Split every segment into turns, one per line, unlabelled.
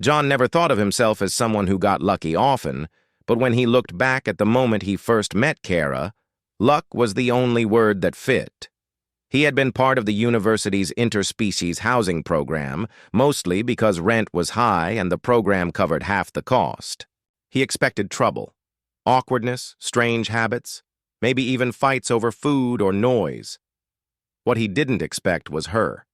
John never thought of himself as someone who got lucky often, but when he looked back at the moment he first met Kara, luck was the only word that fit. He had been part of the university's interspecies housing program, mostly because rent was high and the program covered half the cost. He expected trouble, awkwardness, strange habits, maybe even fights over food or noise. What he didn't expect was her.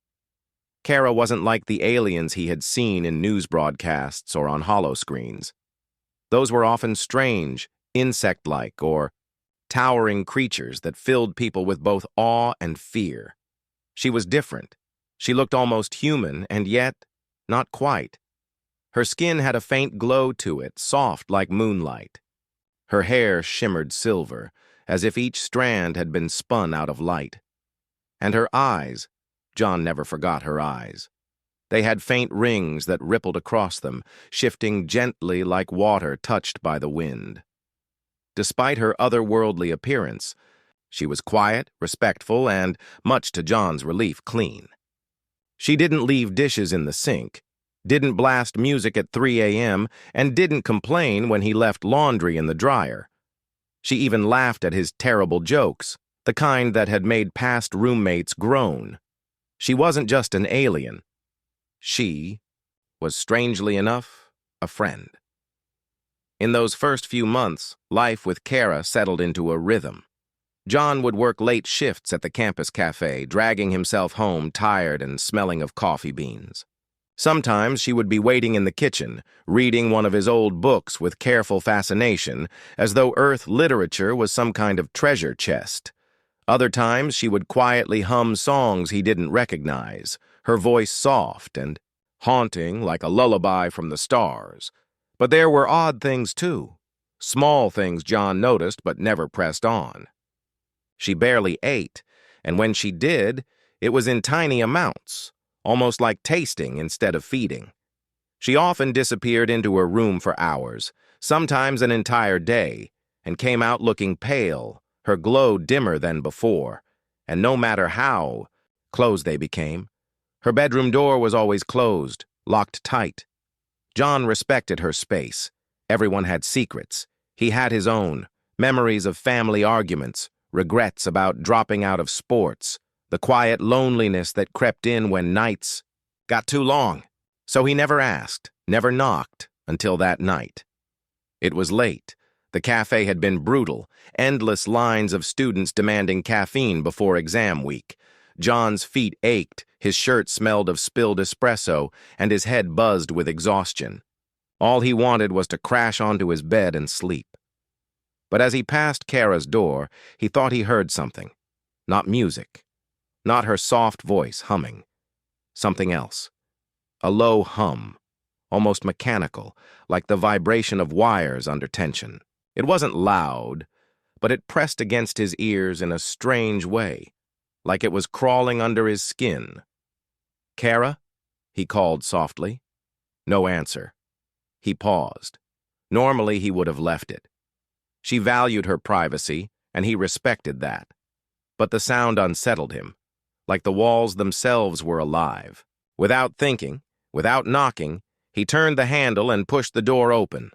Kara wasn't like the aliens he had seen in news broadcasts or on holoscreens. Those were often strange, insect-like, or towering creatures that filled people with both awe and fear. She was different. She looked almost human, and yet, not quite. Her skin had a faint glow to it, soft like moonlight. Her hair shimmered silver, as if each strand had been spun out of light. And her eyes, John never forgot her eyes. They had faint rings that rippled across them, shifting gently like water touched by the wind. Despite her otherworldly appearance, she was quiet, respectful, and, much to John's relief, clean. She didn't leave dishes in the sink, didn't blast music at 3 a.m., and didn't complain when he left laundry in the dryer. She even laughed at his terrible jokes, the kind that had made past roommates groan. She wasn't just an alien. She was, strangely enough, a friend. In those first few months, life with Kara settled into a rhythm. John would work late shifts at the campus cafe, dragging himself home tired and smelling of coffee beans. Sometimes she would be waiting in the kitchen, reading one of his old books with careful fascination, as though Earth literature was some kind of treasure chest. Other times she would quietly hum songs he didn't recognize, her voice soft and haunting like a lullaby from the stars. But there were odd things, too. Small things John noticed but never pressed on. She barely ate, and when she did, it was in tiny amounts, almost like tasting instead of feeding. She often disappeared into her room for hours, sometimes an entire day, and came out looking pale, her glow dimmer than before, and no matter how closed they became, her bedroom door was always closed, locked tight. John respected her space. Everyone had secrets. He had his own, memories of family arguments, regrets about dropping out of sports, the quiet loneliness that crept in when nights got too long. So he never asked, never knocked, until that night. It was late. The cafe had been brutal, endless lines of students demanding caffeine before exam week. John's feet ached, his shirt smelled of spilled espresso, and his head buzzed with exhaustion. All he wanted was to crash onto his bed and sleep. But as he passed Kara's door, he thought he heard something. Not music. Not her soft voice humming. Something else. A low hum, almost mechanical, like the vibration of wires under tension. It wasn't loud, but it pressed against his ears in a strange way, like it was crawling under his skin. "Kara?" he called softly. No answer. He paused. Normally he would have left it. She valued her privacy, and he respected that. But the sound unsettled him, like the walls themselves were alive. Without thinking, without knocking, he turned the handle and pushed the door open.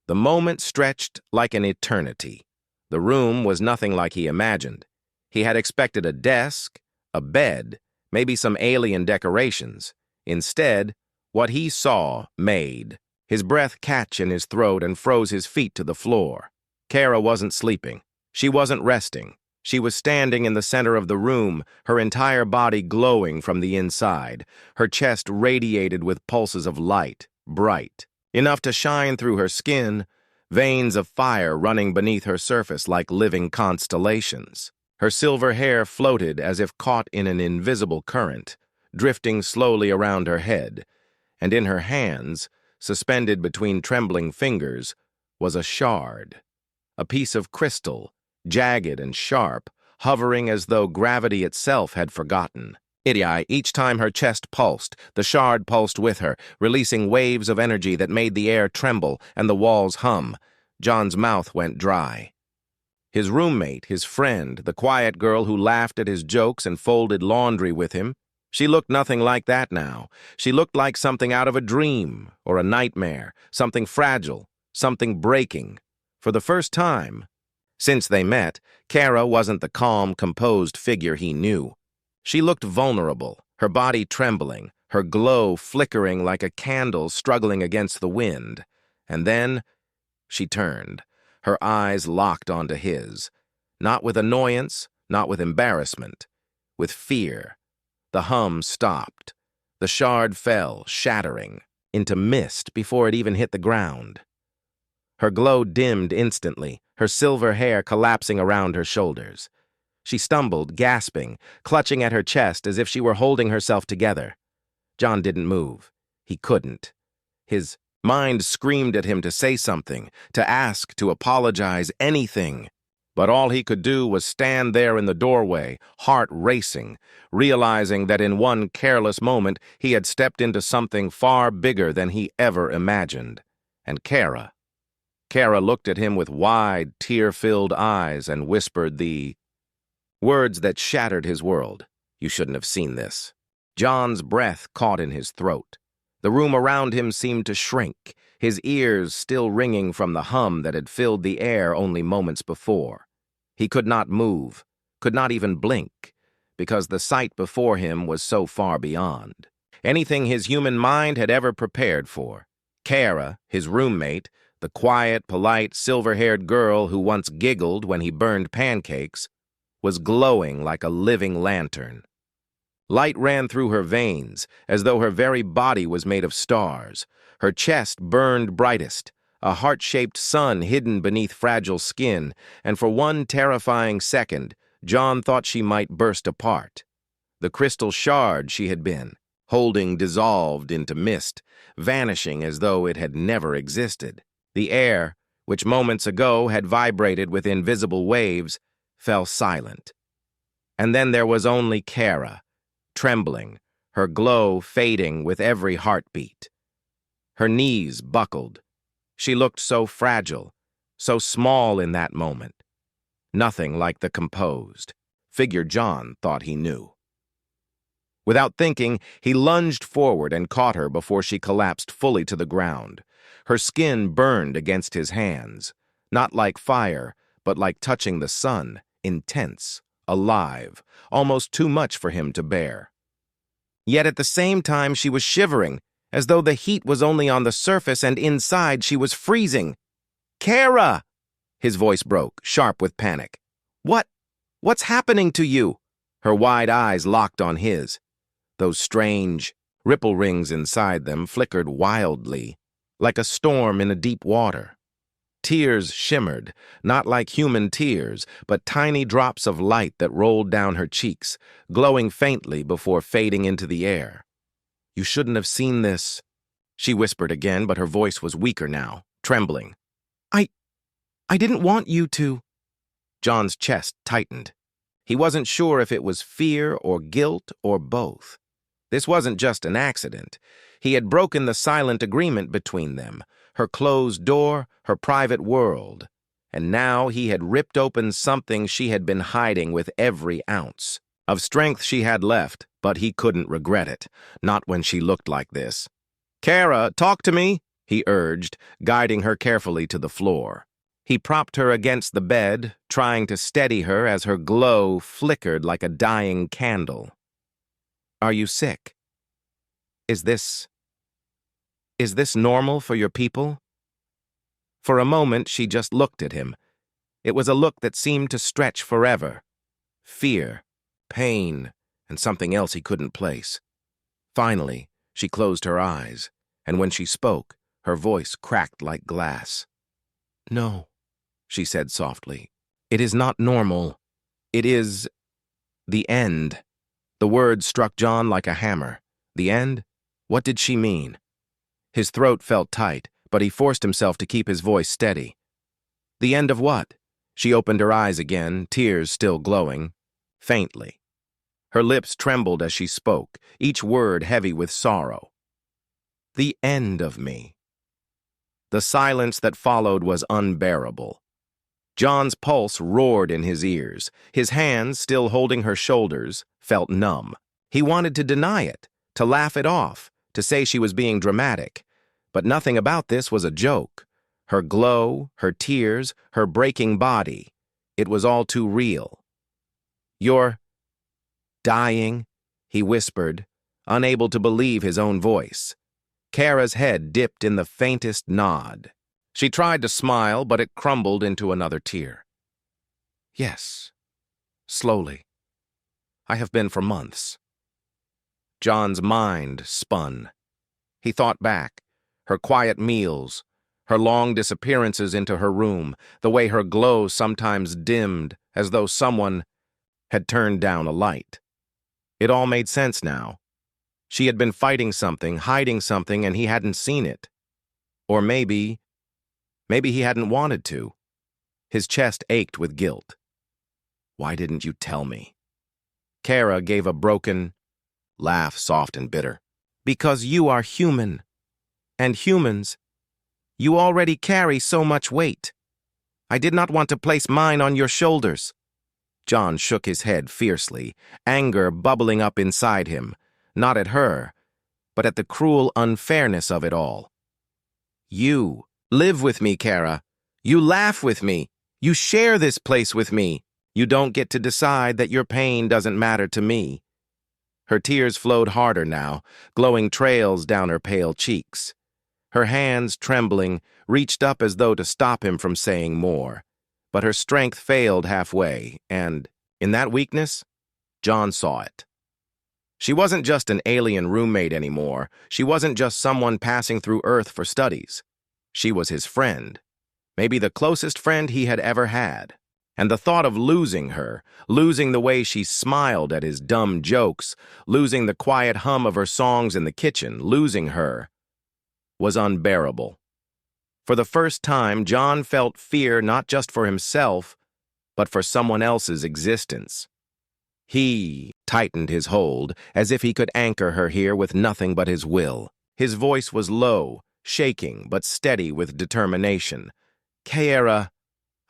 The moment stretched like an eternity. The room was nothing like he imagined. He had expected a desk, a bed, maybe some alien decorations. Instead, what he saw made his breath catch in his throat and froze his feet to the floor. Kara wasn't sleeping. She wasn't resting. She was standing in the center of the room, her entire body glowing from the inside. Her chest radiated with pulses of light, bright, enough to shine through her skin, veins of fire running beneath her surface like living constellations. Her silver hair floated as if caught in an invisible current, drifting slowly around her head, and in her hands, suspended between trembling fingers, was a shard, a piece of crystal, jagged and sharp, hovering as though gravity itself had forgotten. Each time her chest pulsed, the shard pulsed with her, releasing waves of energy that made the air tremble and the walls hum. John's mouth went dry. His roommate, his friend, the quiet girl who laughed at his jokes and folded laundry with him, She looked nothing like that now. She looked like something out of a dream or a nightmare, something fragile, something breaking. For the first time since they met, Kara wasn't the calm, composed figure he knew. She looked vulnerable, her body trembling, her glow flickering like a candle struggling against the wind. And then she turned, her eyes locked onto his. Not with annoyance, not with embarrassment, with fear. The hum stopped. The shard fell, shattering, into mist before it even hit the ground. Her glow dimmed instantly, her silver hair collapsing around her shoulders. She stumbled, gasping, clutching at her chest as if she were holding herself together. John didn't move. He couldn't. His mind screamed at him to say something, to ask, to apologize, anything. But all he could do was stand there in the doorway, heart racing, realizing that in one careless moment he had stepped into something far bigger than he ever imagined. And Kara looked at him with wide, tear-filled eyes and whispered the words that shattered his world. You shouldn't have seen this. John's breath caught in his throat. The room around him seemed to shrink, his ears still ringing from the hum that had filled the air only moments before. He could not move, could not even blink, because the sight before him was so far beyond anything his human mind had ever prepared for. Kara, his roommate, the quiet, polite, silver-haired girl who once giggled when he burned pancakes, was glowing like a living lantern. Light ran through her veins, as though her very body was made of stars. Her chest burned brightest, a heart-shaped sun hidden beneath fragile skin, and for one terrifying second, John thought she might burst apart. The crystal shard she had been, holding dissolved into mist, vanishing as though it had never existed. The air, which moments ago had vibrated with invisible waves, fell silent. And then there was only Kara, trembling, her glow fading with every heartbeat. Her knees buckled. She looked so fragile, so small in that moment. Nothing like the composed figure John thought he knew. Without thinking, he lunged forward and caught her before she collapsed fully to the ground. Her skin burned against his hands, not like fire, but like touching the sun, intense, alive, almost too much for him to bear. Yet at the same time she was shivering, as though the heat was only on the surface and inside she was freezing. "Kara!" His voice broke, sharp with panic. What's happening to you?" Her wide eyes locked on his. Those strange ripple rings inside them flickered wildly, like a storm in a deep water. Tears shimmered, not like human tears, but tiny drops of light that rolled down her cheeks, glowing faintly before fading into the air. "You shouldn't have seen this," she whispered again, but her voice was weaker now, trembling. I didn't want you to." John's chest tightened. He wasn't sure if it was fear or guilt or both. This wasn't just an accident. He had broken the silent agreement between them, her closed door, her private world. And now he had ripped open something she had been hiding with every ounce of strength she had left, but he couldn't regret it, not when she looked like this. "Kara, talk to me," he urged, guiding her carefully to the floor. He propped her against the bed, trying to steady her as her glow flickered like a dying candle. "Are you sick? Is this normal for your people?" For a moment, she just looked at him. It was a look that seemed to stretch forever. Fear, pain, and something else he couldn't place. Finally, she closed her eyes, and when she spoke, her voice cracked like glass. "No," she said softly. "It is not normal. It is the end." The word struck John like a hammer. The end? What did she mean? His throat felt tight, but he forced himself to keep his voice steady. "The end of what?" She opened her eyes again, tears still glowing, faintly. Her lips trembled as she spoke, each word heavy with sorrow. "The end of me." The silence that followed was unbearable. John's pulse roared in his ears. His hands, still holding her shoulders, felt numb. He wanted to deny it, to laugh it off, to say she was being dramatic. But nothing about this was a joke. Her glow, her tears, her breaking body. It was all too real. "You're dying," he whispered, unable to believe his own voice. Kara's head dipped in the faintest nod. She tried to smile, but it crumbled into another tear. "Yes, slowly. I have been for months." John's mind spun. He thought back, her quiet meals, her long disappearances into her room, the way her glow sometimes dimmed as though someone had turned down a light. It all made sense now. She had been fighting something, hiding something, and he hadn't seen it. Or maybe he hadn't wanted to. His chest ached with guilt. "Why didn't you tell me?" Kara gave a broken laugh, soft and bitter. "Because you are human. And humans, you already carry so much weight. I did not want to place mine on your shoulders." John shook his head fiercely, anger bubbling up inside him, not at her, but at the cruel unfairness of it all. "You live with me, Kara. You laugh with me. You share this place with me. You don't get to decide that your pain doesn't matter to me." Her tears flowed harder now, glowing trails down her pale cheeks. Her hands, trembling, reached up as though to stop him from saying more. But her strength failed halfway, and, in that weakness, John saw it. She wasn't just an alien roommate anymore. She wasn't just someone passing through Earth for studies. She was his friend, maybe the closest friend he had ever had. And the thought of losing her, losing the way she smiled at his dumb jokes, losing the quiet hum of her songs in the kitchen, losing her, was unbearable. For the first time, John felt fear not just for himself, but for someone else's existence. He tightened his hold, as if he could anchor her here with nothing but his will. His voice was low, shaking, but steady with determination. "Kara,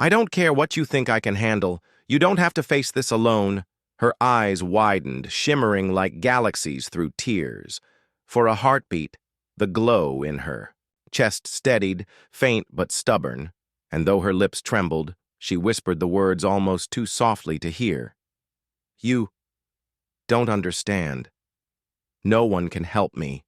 I don't care what you think I can handle. You don't have to face this alone." Her eyes widened, shimmering like galaxies through tears. For a heartbeat, the glow in her. Chest steadied, faint but stubborn, and though her lips trembled, she whispered the words almost too softly to hear. "You don't understand. No one can help me."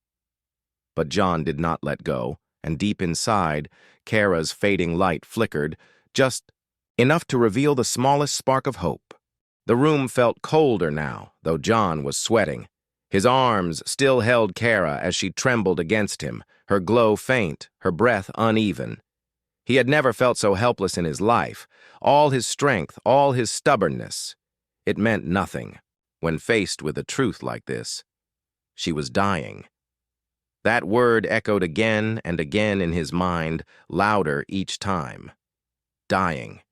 But John did not let go, and deep inside, Kara's fading light flickered, just enough to reveal the smallest spark of hope. The room felt colder now, though John was sweating. His arms still held Kara as she trembled against him, her glow faint, her breath uneven. He had never felt so helpless in his life. All his strength, all his stubbornness. It meant nothing when faced with a truth like this. She was dying. That word echoed again and again in his mind, louder each time. Dying.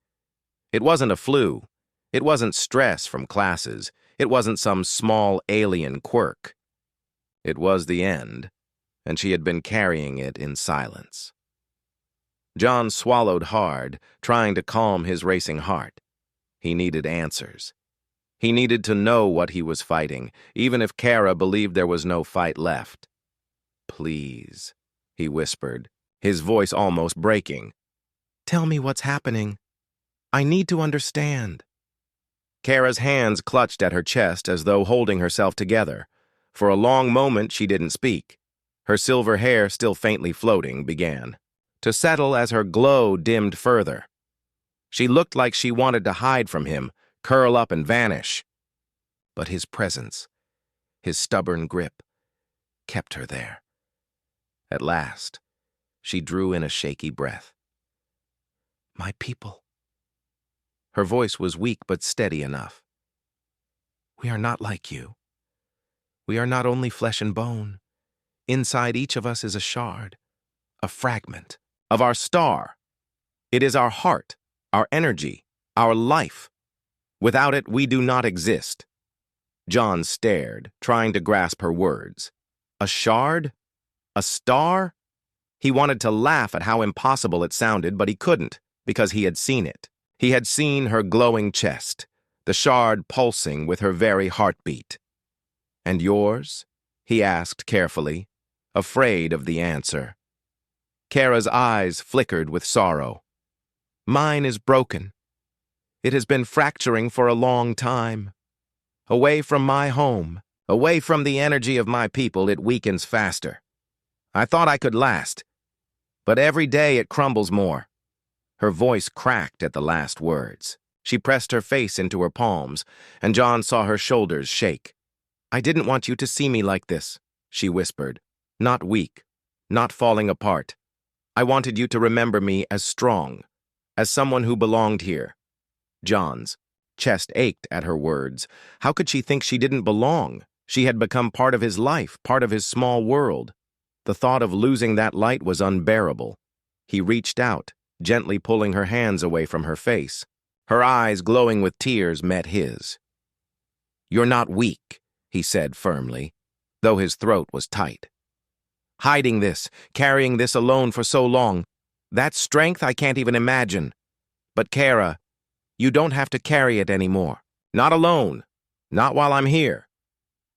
It wasn't a flu. It wasn't stress from classes. It wasn't some small alien quirk. It was the end, and she had been carrying it in silence. John swallowed hard, trying to calm his racing heart. He needed answers. He needed to know what he was fighting, even if Kara believed there was no fight left. "Please," he whispered, his voice almost breaking. "Tell me what's happening. I need to understand." Kara's hands clutched at her chest as though holding herself together. For a long moment she didn't speak. Her silver hair, still faintly floating, began to settle as her glow dimmed further. She looked like she wanted to hide from him, curl up and vanish. But his presence, his stubborn grip, kept her there. At last, she drew in a shaky breath. "My people." Her voice was weak but steady enough. "We are not like you. We are not only flesh and bone. Inside each of us is a shard, a fragment of our star. It is our heart, our energy, our life. Without it, we do not exist." John stared, trying to grasp her words. A shard? A star? He wanted to laugh at how impossible it sounded, but he couldn't, because he had seen it. He had seen her glowing chest, the shard pulsing with her very heartbeat. And yours? He asked carefully, afraid of the answer. Kara's eyes flickered with sorrow. Mine is broken. It has been fracturing for a long time. Away from my home, away from the energy of my people, it weakens faster. I thought I could last, but every day it crumbles more. Her voice cracked at the last words. She pressed her face into her palms, and John saw her shoulders shake. I didn't want you to see me like this, she whispered. Not weak, not falling apart. I wanted you to remember me as strong, as someone who belonged here. John's chest ached at her words. How could she think she didn't belong? She had become part of his life, part of his small world. The thought of losing that light was unbearable. He reached out, gently pulling her hands away from her face. Her eyes, glowing with tears, met his. You're not weak, he said firmly, though his throat was tight. Hiding this, carrying this alone for so long, that strength I can't even imagine. But Kara, you don't have to carry it anymore. Not alone. Not while I'm here.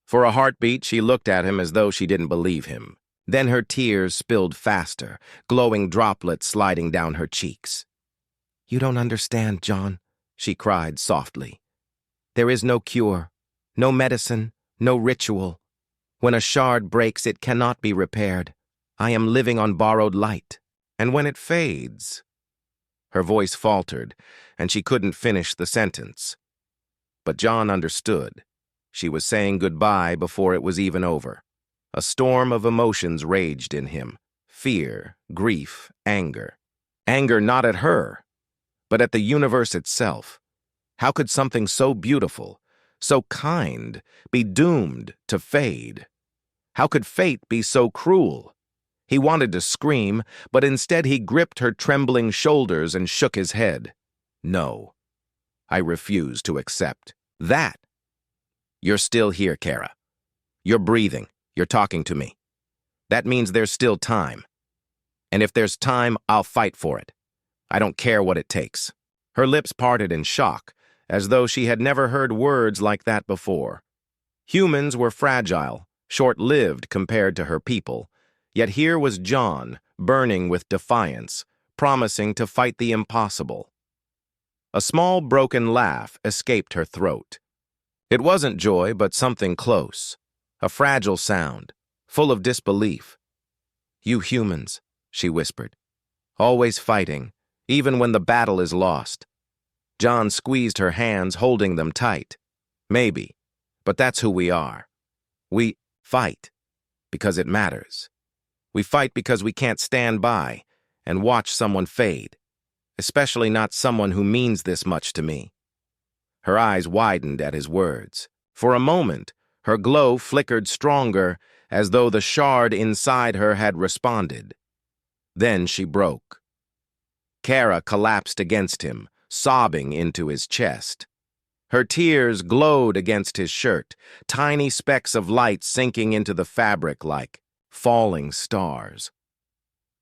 For a heartbeat, she looked at him as though she didn't believe him. Then her tears spilled faster, glowing droplets sliding down her cheeks. You don't understand, John, she cried softly. There is no cure, no medicine, no ritual. When a shard breaks, it cannot be repaired. I am living on borrowed light. And when it fades... Her voice faltered, and she couldn't finish the sentence. But John understood. She was saying goodbye before it was even over. A storm of emotions raged in him. Fear, grief, anger. Anger not at her, but at the universe itself. How could something so beautiful, so kind, be doomed to fade? How could fate be so cruel? He wanted to scream, but instead he gripped her trembling shoulders and shook his head. No, I refuse to accept that. You're still here, Kara. You're breathing. You're talking to me. That means there's still time. And if there's time, I'll fight for it. I don't care what it takes. Her lips parted in shock, as though she had never heard words like that before. Humans were fragile, short-lived compared to her people. Yet here was John, burning with defiance, promising to fight the impossible. A small broken laugh escaped her throat. It wasn't joy, but something close. A fragile sound, full of disbelief. You humans, she whispered. Always fighting, even when the battle is lost. John squeezed her hands, holding them tight. Maybe, but that's who we are. We fight because it matters. We fight because we can't stand by and watch someone fade, especially not someone who means this much to me. Her eyes widened at his words. For a moment, her glow flickered stronger, as though the shard inside her had responded. Then she broke. Kara collapsed against him, sobbing into his chest. Her tears glowed against his shirt, tiny specks of light sinking into the fabric like falling stars.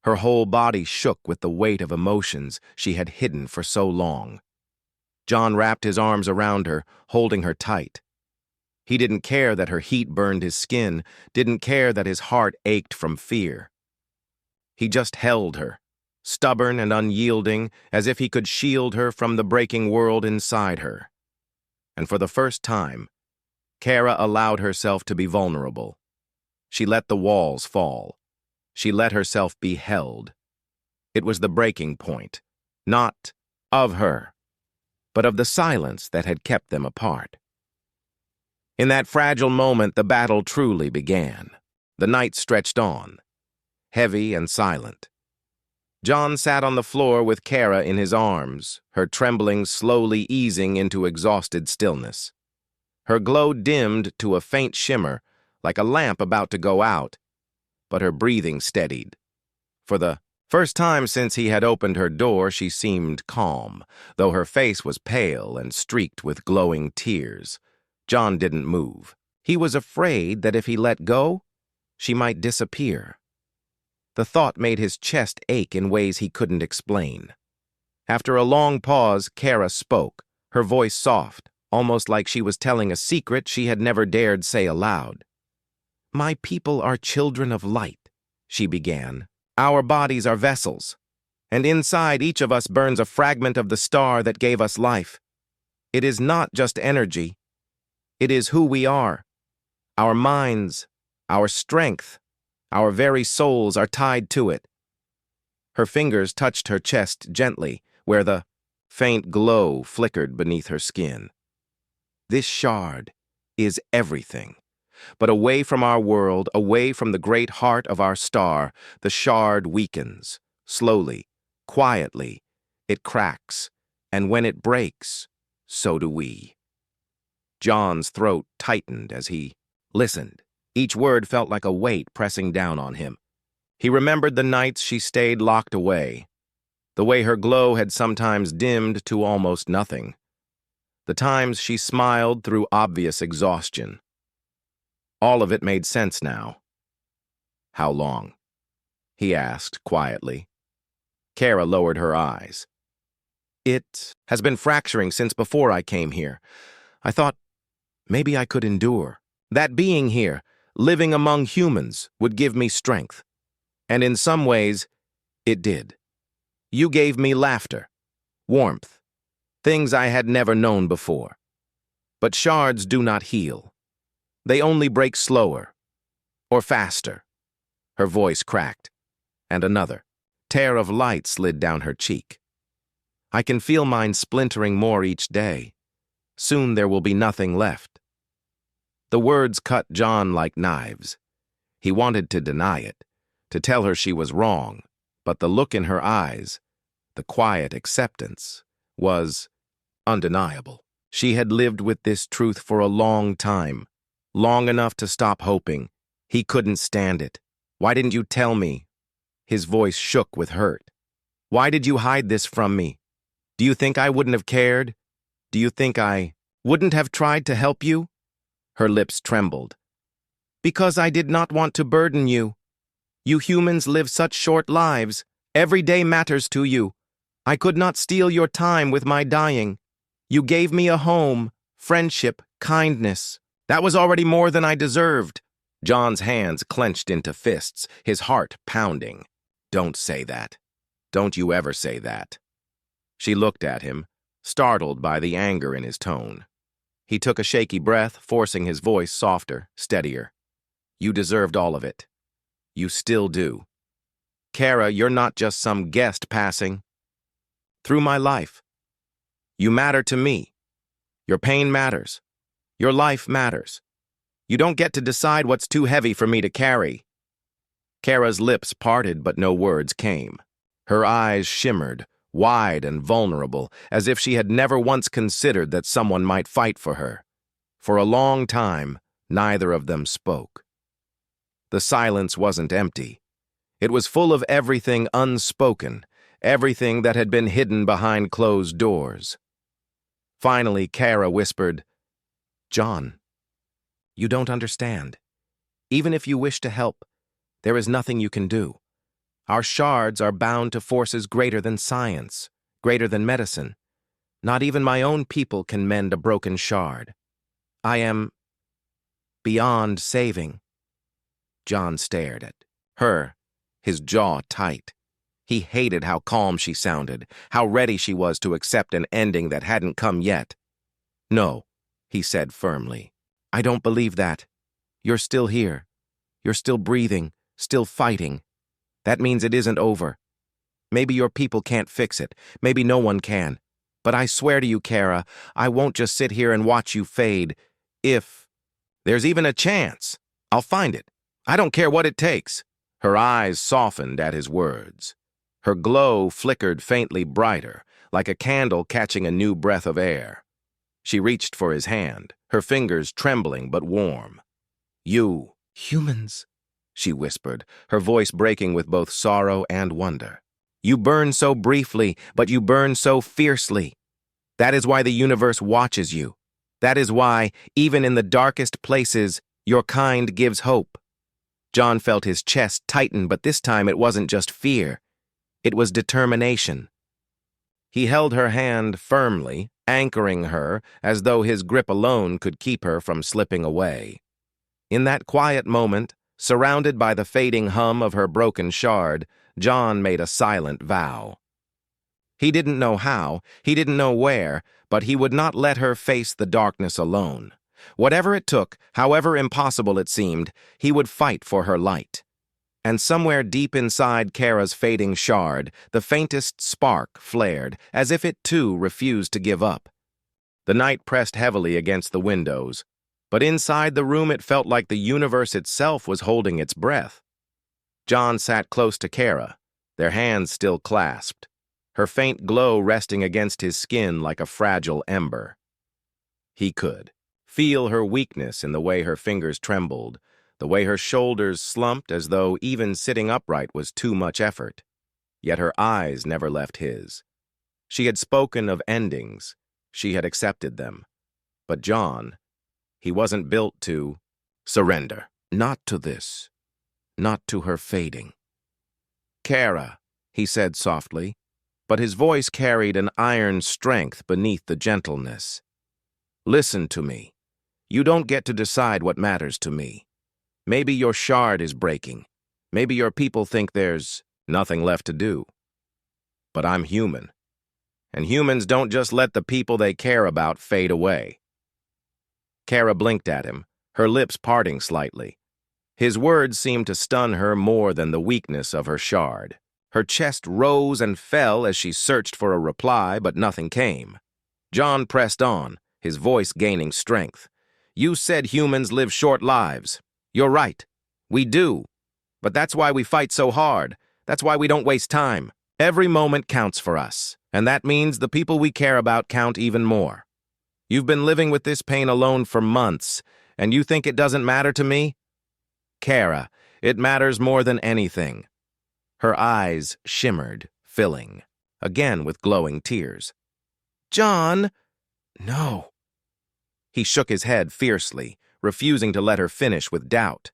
Her whole body shook with the weight of emotions she had hidden for so long. John wrapped his arms around her, holding her tight. He didn't care that her heat burned his skin, didn't care that his heart ached from fear. He just held her, stubborn and unyielding, as if he could shield her from the breaking world inside her. And for the first time, Kara allowed herself to be vulnerable. She let the walls fall. She let herself be held. It was the breaking point, not of her, but of the silence that had kept them apart. In that fragile moment, the battle truly began. The night stretched on, heavy and silent. John sat on the floor with Kara in his arms, her trembling slowly easing into exhausted stillness. Her glow dimmed to a faint shimmer, like a lamp about to go out, but her breathing steadied. For the first time since he had opened her door, she seemed calm, though her face was pale and streaked with glowing tears. John didn't move. He was afraid that if he let go, she might disappear. The thought made his chest ache in ways he couldn't explain. After a long pause, Kara spoke, her voice soft, almost like she was telling a secret she had never dared say aloud. "My people are children of light," she began. "Our bodies are vessels, and inside each of us burns a fragment of the star that gave us life. It is not just energy. It is who we are. Our minds, our strength, our very souls are tied to it." Her fingers touched her chest gently, where the faint glow flickered beneath her skin. "This shard is everything. But away from our world, away from the great heart of our star, the shard weakens. Slowly, quietly, it cracks, and when it breaks, so do we." John's throat tightened as he listened. Each word felt like a weight pressing down on him. He remembered the nights she stayed locked away, the way her glow had sometimes dimmed to almost nothing, the times she smiled through obvious exhaustion. All of it made sense now. "How long?" he asked quietly. Kara lowered her eyes. "It has been fracturing since before I came here. I thought maybe I could endure. That being here, living among humans, would give me strength. And in some ways, it did. You gave me laughter, warmth, things I had never known before. But shards do not heal. They only break slower, or faster." Her voice cracked, and another tear of light slid down her cheek. "I can feel mine splintering more each day. Soon there will be nothing left." The words cut John like knives. He wanted to deny it, to tell her she was wrong, but the look in her eyes, the quiet acceptance, was undeniable. She had lived with this truth for a long time, long enough to stop hoping. He couldn't stand it. "Why didn't you tell me?" His voice shook with hurt. "Why did you hide this from me? Do you think I wouldn't have cared? Do you think I wouldn't have tried to help you?" Her lips trembled. "Because I did not want to burden you. You humans live such short lives. Every day matters to you. I could not steal your time with my dying. You gave me a home, friendship, kindness. That was already more than I deserved." John's hands clenched into fists, his heart pounding. "Don't say that. Don't you ever say that." She looked at him, startled by the anger in his tone. He took a shaky breath, forcing his voice softer, steadier. "You deserved all of it. You still do. Kara, you're not just some guest passing through my life. You matter to me. Your pain matters. Your life matters. You don't get to decide what's too heavy for me to carry." Kara's lips parted, but no words came. Her eyes shimmered, wide and vulnerable, as if she had never once considered that someone might fight for her. For a long time, neither of them spoke. The silence wasn't empty. It was full of everything unspoken, everything that had been hidden behind closed doors. Finally, Kara whispered, "John, you don't understand. Even if you wish to help, there is nothing you can do. Our shards are bound to forces greater than science, greater than medicine. Not even my own people can mend a broken shard. I am beyond saving." John stared at her, his jaw tight. He hated how calm she sounded, how ready she was to accept an ending that hadn't come yet. "No," he said firmly. "I don't believe that. You're still here. You're still breathing, still fighting. That means it isn't over. Maybe your people can't fix it. Maybe no one can. But I swear to you, Kara, I won't just sit here and watch you fade. If there's even a chance, I'll find it. I don't care what it takes." Her eyes softened at his words. Her glow flickered faintly brighter, like a candle catching a new breath of air. She reached for his hand, her fingers trembling but warm. "You humans," she whispered, her voice breaking with both sorrow and wonder. "You burn so briefly, but you burn so fiercely. That is why the universe watches you. That is why, even in the darkest places, your kind gives hope." John felt his chest tighten, but this time it wasn't just fear. It was determination. He held her hand firmly, anchoring her as though his grip alone could keep her from slipping away. In that quiet moment, surrounded by the fading hum of her broken shard, John made a silent vow. He didn't know how, he didn't know where, but he would not let her face the darkness alone. Whatever it took, however impossible it seemed, he would fight for her light. And somewhere deep inside Kara's fading shard, the faintest spark flared, as if it too refused to give up. The night pressed heavily against the windows, but inside the room it felt like the universe itself was holding its breath. John sat close to Kara, their hands still clasped, her faint glow resting against his skin like a fragile ember. He could feel her weakness in the way her fingers trembled, the way her shoulders slumped as though even sitting upright was too much effort. Yet her eyes never left his. She had spoken of endings. She had accepted them. But John, he wasn't built to surrender. Not to this. Not to her fading. Kara, he said softly, but his voice carried an iron strength beneath the gentleness. Listen to me. You don't get to decide what matters to me. Maybe your shard is breaking. Maybe your people think there's nothing left to do. But I'm human. And humans don't just let the people they care about fade away. Kara blinked at him, her lips parting slightly. His words seemed to stun her more than the weakness of her shard. Her chest rose and fell as she searched for a reply, but nothing came. John pressed on, his voice gaining strength. You said humans live short lives. You're right. We do. But that's why we fight so hard. That's why we don't waste time. Every moment counts for us, and that means the people we care about count even more. You've been living with this pain alone for months, and you think it doesn't matter to me? Kara, it matters more than anything. Her eyes shimmered, filling, again with glowing tears. John! No. He shook his head fiercely, refusing to let her finish with doubt.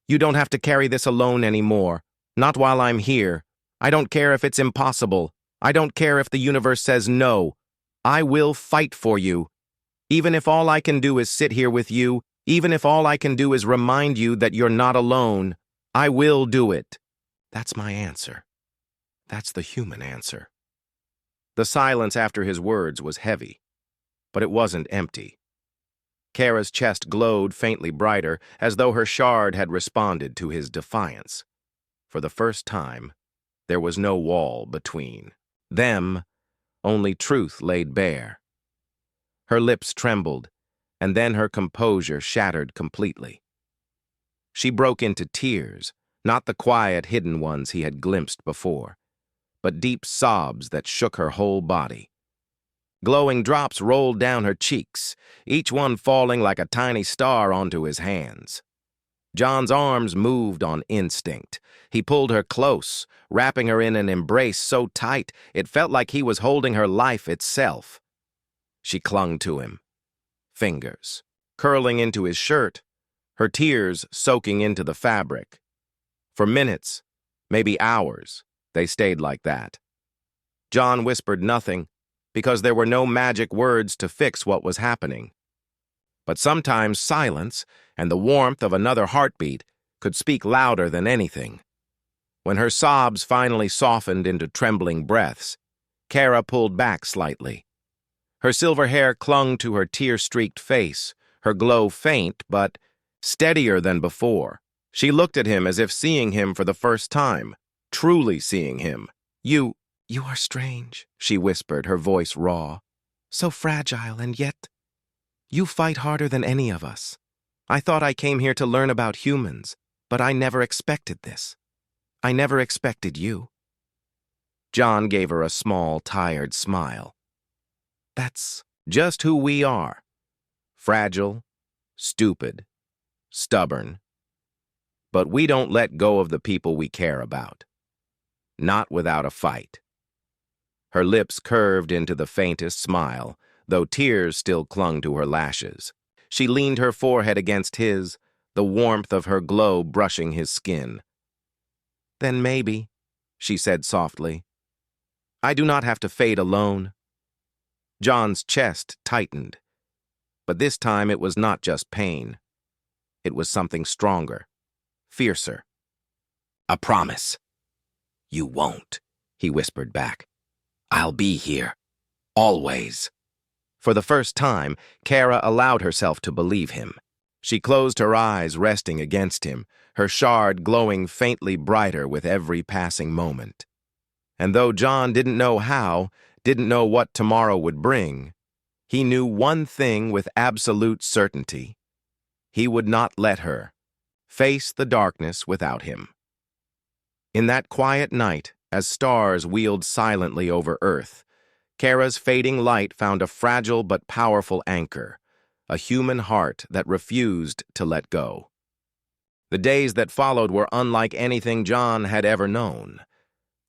You don't have to carry this alone anymore. Not while I'm here. I don't care if it's impossible. I don't care if the universe says no. I will fight for you. Even if all I can do is sit here with you, even if all I can do is remind you that you're not alone, I will do it. That's my answer. That's the human answer. The silence after his words was heavy, but it wasn't empty. Kara's chest glowed faintly brighter, as though her shard had responded to his defiance. For the first time, there was no wall between them, only truth laid bare. Her lips trembled, and then her composure shattered completely. She broke into tears, not the quiet, hidden ones he had glimpsed before, but deep sobs that shook her whole body. Glowing drops rolled down her cheeks, each one falling like a tiny star onto his hands. John's arms moved on instinct. He pulled her close, wrapping her in an embrace so tight it felt like he was holding her life itself. She clung to him, fingers curling into his shirt, her tears soaking into the fabric. For minutes, maybe hours, they stayed like that. John whispered nothing, because there were no magic words to fix what was happening. But sometimes silence and the warmth of another heartbeat could speak louder than anything. When her sobs finally softened into trembling breaths, Kara pulled back slightly. Her silver hair clung to her tear-streaked face, her glow faint but steadier than before. She looked at him as if seeing him for the first time, truly seeing him. You are strange, she whispered, her voice raw. So fragile, and yet you fight harder than any of us. I thought I came here to learn about humans, but I never expected this. I never expected you. John gave her a small, tired smile. That's just who we are. Fragile, stupid, stubborn. But we don't let go of the people we care about. Not without a fight. Her lips curved into the faintest smile, though tears still clung to her lashes. She leaned her forehead against his, the warmth of her glow brushing his skin. Then maybe, she said softly, I do not have to fade alone. John's chest tightened, but this time it was not just pain. It was something stronger, fiercer. A promise. You won't, he whispered back. I'll be here, always. For the first time, Kara allowed herself to believe him. She closed her eyes, resting against him, her shard glowing faintly brighter with every passing moment. And though John didn't know how, didn't know what tomorrow would bring, he knew one thing with absolute certainty. He would not let her face the darkness without him. In that quiet night, as stars wheeled silently over Earth, Kara's fading light found a fragile but powerful anchor, a human heart that refused to let go. The days that followed were unlike anything John had ever known.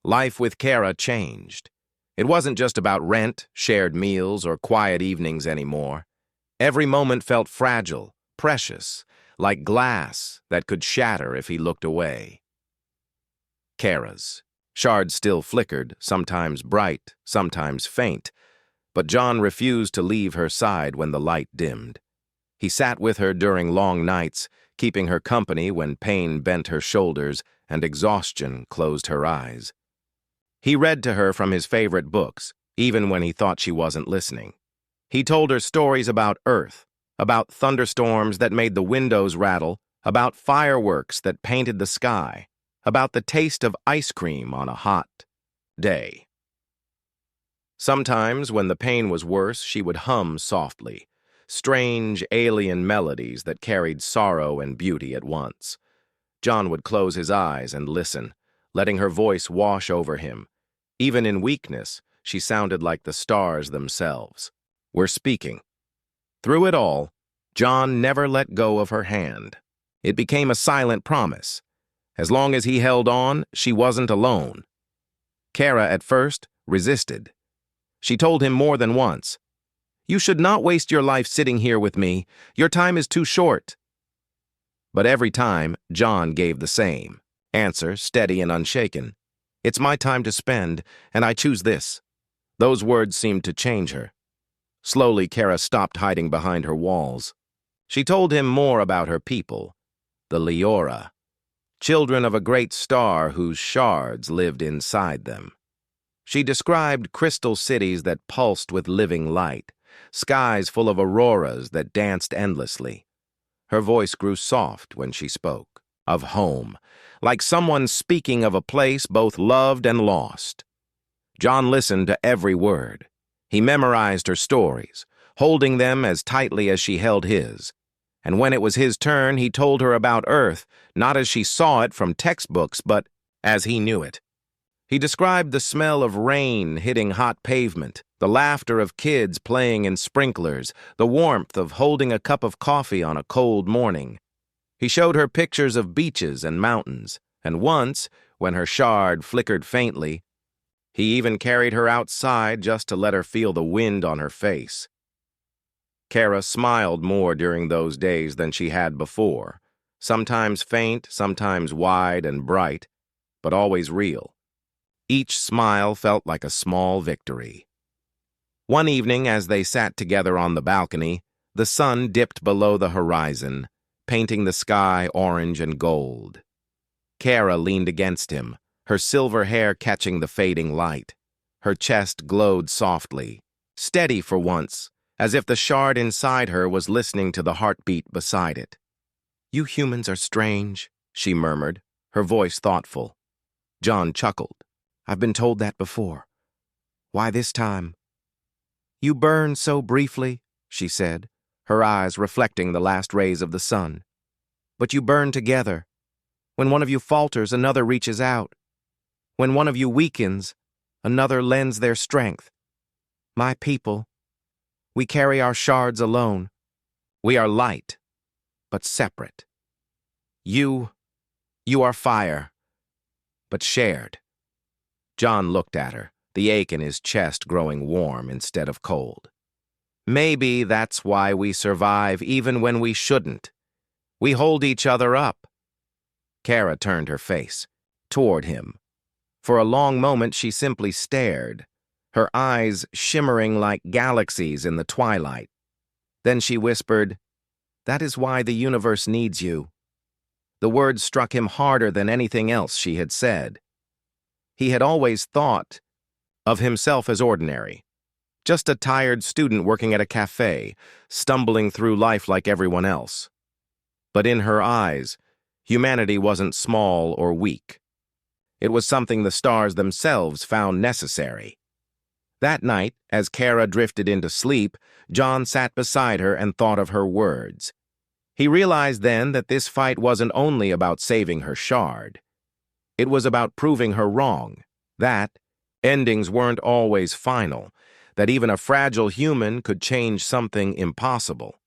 Life with Kara changed. It wasn't just about rent, shared meals, or quiet evenings anymore. Every moment felt fragile, precious, like glass that could shatter if he looked away. Kara's shards still flickered, sometimes bright, sometimes faint, but John refused to leave her side when the light dimmed. He sat with her during long nights, keeping her company when pain bent her shoulders and exhaustion closed her eyes. He read to her from his favorite books, even when he thought she wasn't listening. He told her stories about Earth, about thunderstorms that made the windows rattle, about fireworks that painted the sky, about the taste of ice cream on a hot day. Sometimes, when the pain was worse, she would hum softly, strange alien melodies that carried sorrow and beauty at once. John would close his eyes and listen, letting her voice wash over him. Even in weakness, she sounded like the stars themselves. We're speaking. Through it all, John never let go of her hand. It became a silent promise. As long as he held on, she wasn't alone. Kara, at first, resisted. She told him more than once, "You should not waste your life sitting here with me. Your time is too short." But every time, John gave the same answer, steady and unshaken. "It's my time to spend, and I choose this." Those words seemed to change her. Slowly, Kara stopped hiding behind her walls. She told him more about her people, the Leora, children of a great star whose shards lived inside them. She described crystal cities that pulsed with living light, skies full of auroras that danced endlessly. Her voice grew soft when she spoke, of home, like someone speaking of a place both loved and lost. John listened to every word. He memorized her stories, holding them as tightly as she held his. And when it was his turn, he told her about Earth, not as she saw it from textbooks, but as he knew it. He described the smell of rain hitting hot pavement, the laughter of kids playing in sprinklers, the warmth of holding a cup of coffee on a cold morning. He showed her pictures of beaches and mountains, and once, when her shard flickered faintly, he even carried her outside just to let her feel the wind on her face. Kara smiled more during those days than she had before, sometimes faint, sometimes wide and bright, but always real. Each smile felt like a small victory. One evening, as they sat together on the balcony, the sun dipped below the horizon, painting the sky orange and gold. Kara leaned against him, her silver hair catching the fading light. Her chest glowed softly, steady for once, as if the shard inside her was listening to the heartbeat beside it. "You humans are strange," she murmured, her voice thoughtful. John chuckled. "I've been told that before. Why this time?" "You burn so briefly," she said, her eyes reflecting the last rays of the sun. "But you burn together. When one of you falters, another reaches out. When one of you weakens, another lends their strength. My people, we carry our shards alone. We are light, but separate. You are fire, but shared." John looked at her, the ache in his chest growing warm instead of cold. "Maybe that's why we survive even when we shouldn't. We hold each other up." Kara turned her face toward him. For a long moment she simply stared, her eyes shimmering like galaxies in the twilight. Then she whispered, "That is why the universe needs you." The words struck him harder than anything else she had said. He had always thought of himself as ordinary, just a tired student working at a cafe, stumbling through life like everyone else. But in her eyes, humanity wasn't small or weak. It was something the stars themselves found necessary. That night, as Kara drifted into sleep, John sat beside her and thought of her words. He realized then that this fight wasn't only about saving her shard. It was about proving her wrong, that endings weren't always final, that even a fragile human could change something impossible.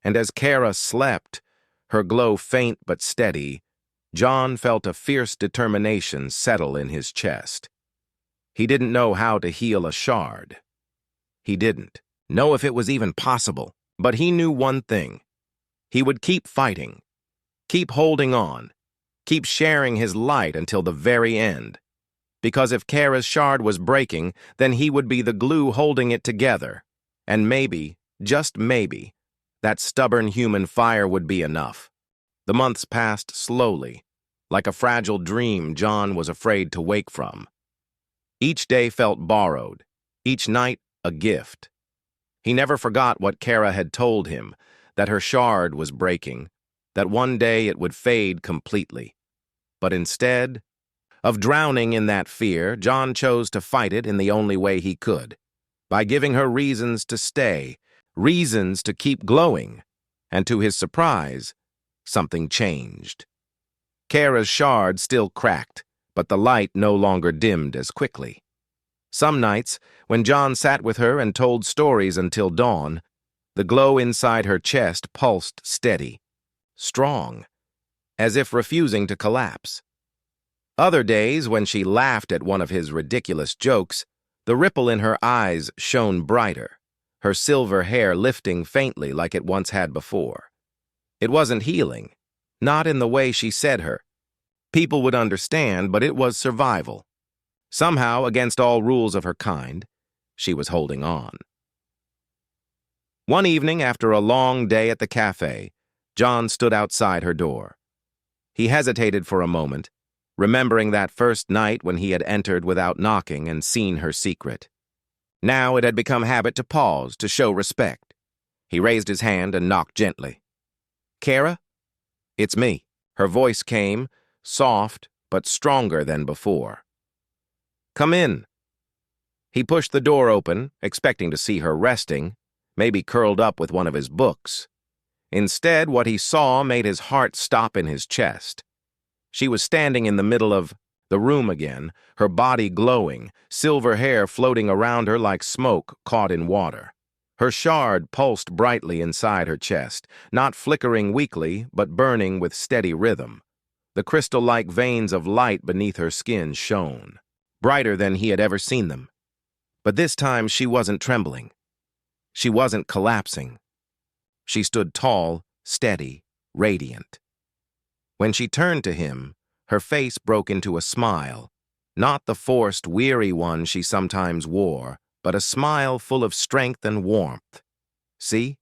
And as Kara slept, her glow faint but steady, John felt a fierce determination settle in his chest. He didn't know how to heal a shard. He didn't know if it was even possible, but he knew one thing. He would keep fighting, keep holding on, keep sharing his light until the very end. Because if Kara's shard was breaking, then he would be the glue holding it together. And maybe, just maybe, that stubborn human fire would be enough. The months passed slowly, like a fragile dream John was afraid to wake from. Each day felt borrowed, each night a gift. He never forgot what Kara had told him, that her shard was breaking, that one day it would fade completely. But instead of drowning in that fear, John chose to fight it in the only way he could, by giving her reasons to stay, reasons to keep glowing. And to his surprise, something changed. Kara's shard still cracked, but the light no longer dimmed as quickly. Some nights, when John sat with her and told stories until dawn, the glow inside her chest pulsed steady, strong, as if refusing to collapse. Other days, when she laughed at one of his ridiculous jokes, the ripple in her eyes shone brighter, her silver hair lifting faintly like it once had before. It wasn't healing, not in the way she said her. People would understand, but it was survival. Somehow, against all rules of her kind, she was holding on. One evening, after a long day at the cafe, John stood outside her door. He hesitated for a moment, remembering that first night when he had entered without knocking and seen her secret. Now it had become habit to pause, to show respect. He raised his hand and knocked gently. "Kara? It's me." Her voice came, soft but stronger than before. "Come in." He pushed the door open, expecting to see her resting, maybe curled up with one of his books. Instead, what he saw made his heart stop in his chest. She was standing in the middle of the room again, her body glowing, silver hair floating around her like smoke caught in water. Her shard pulsed brightly inside her chest, not flickering weakly, but burning with steady rhythm. The crystal-like veins of light beneath her skin shone, brighter than he had ever seen them. But this time she wasn't trembling. She wasn't collapsing. She stood tall, steady, radiant. When she turned to him, her face broke into a smile, not the forced, weary one she sometimes wore, but a smile full of strength and warmth. "See?"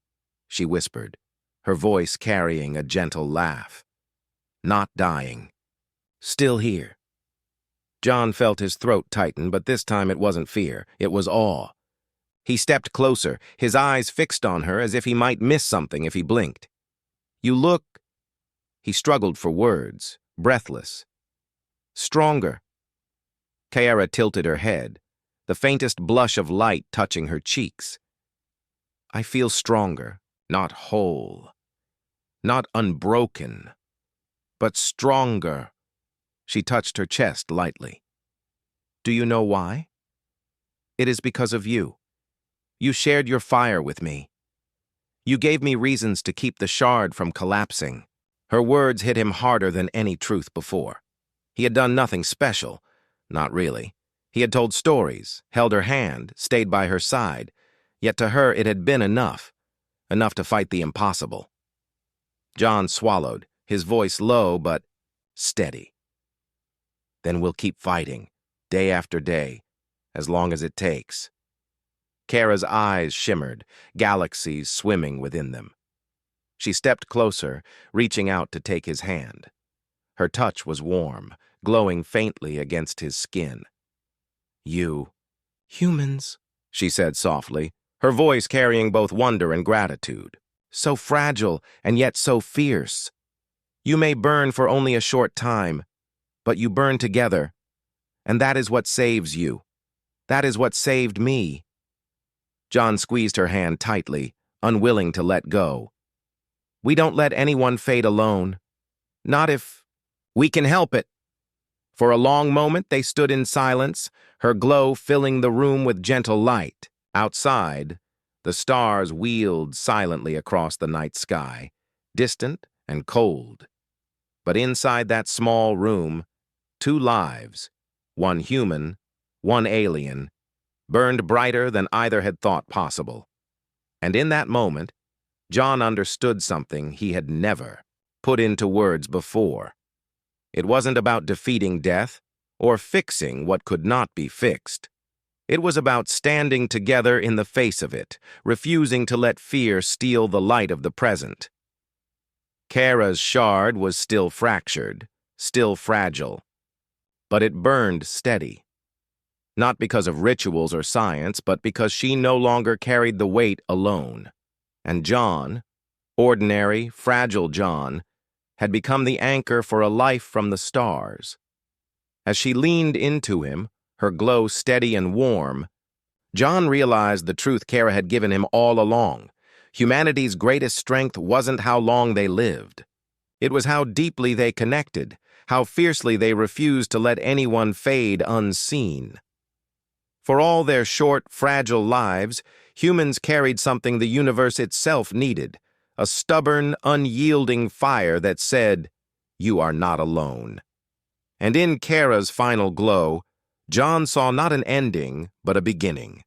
she whispered, her voice carrying a gentle laugh. "Not dying. Still here." John felt his throat tighten, but this time it wasn't fear, it was awe. He stepped closer, his eyes fixed on her as if he might miss something if he blinked. "You look—" He struggled for words, breathless. "Stronger." Kara tilted her head, the faintest blush of light touching her cheeks. "I feel stronger, not whole, not unbroken, but stronger." She touched her chest lightly. "Do you know why? It is because of you. You shared your fire with me. You gave me reasons to keep the shard from collapsing." Her words hit him harder than any truth before. He had done nothing special, not really. He had told stories, held her hand, stayed by her side, yet to her it had been enough to fight the impossible. John swallowed, his voice low but steady. "Then we'll keep fighting, day after day, as long as it takes. Kara's eyes shimmered, galaxies swimming within them. She stepped closer, reaching out to take his hand. Her touch was warm, glowing faintly against his skin. "You, humans," she said softly, her voice carrying both wonder and gratitude. "So fragile and yet so fierce. You may burn for only a short time, but you burn together, and that is what saves you. That is what saved me." John squeezed her hand tightly, unwilling to let go. "We don't let anyone fade alone. Not if we can help it." For a long moment they stood in silence, her glow filling the room with gentle light. Outside, the stars wheeled silently across the night sky, distant and cold. But inside that small room, two lives, one human, one alien, burned brighter than either had thought possible. And in that moment, John understood something he had never put into words before. It wasn't about defeating death or fixing what could not be fixed. It was about standing together in the face of it, refusing to let fear steal the light of the present. Kara's shard was still fractured, still fragile, but it burned steady. Not because of rituals or science, but because she no longer carried the weight alone. And John, ordinary, fragile John, had become the anchor for a life from the stars. As she leaned into him, her glow steady and warm, John realized the truth Kara had given him all along. Humanity's greatest strength wasn't how long they lived. It was how deeply they connected, how fiercely they refused to let anyone fade unseen. For all their short, fragile lives, humans carried something the universe itself needed, a stubborn, unyielding fire that said, "You are not alone." And in Kara's final glow, John saw not an ending, but a beginning.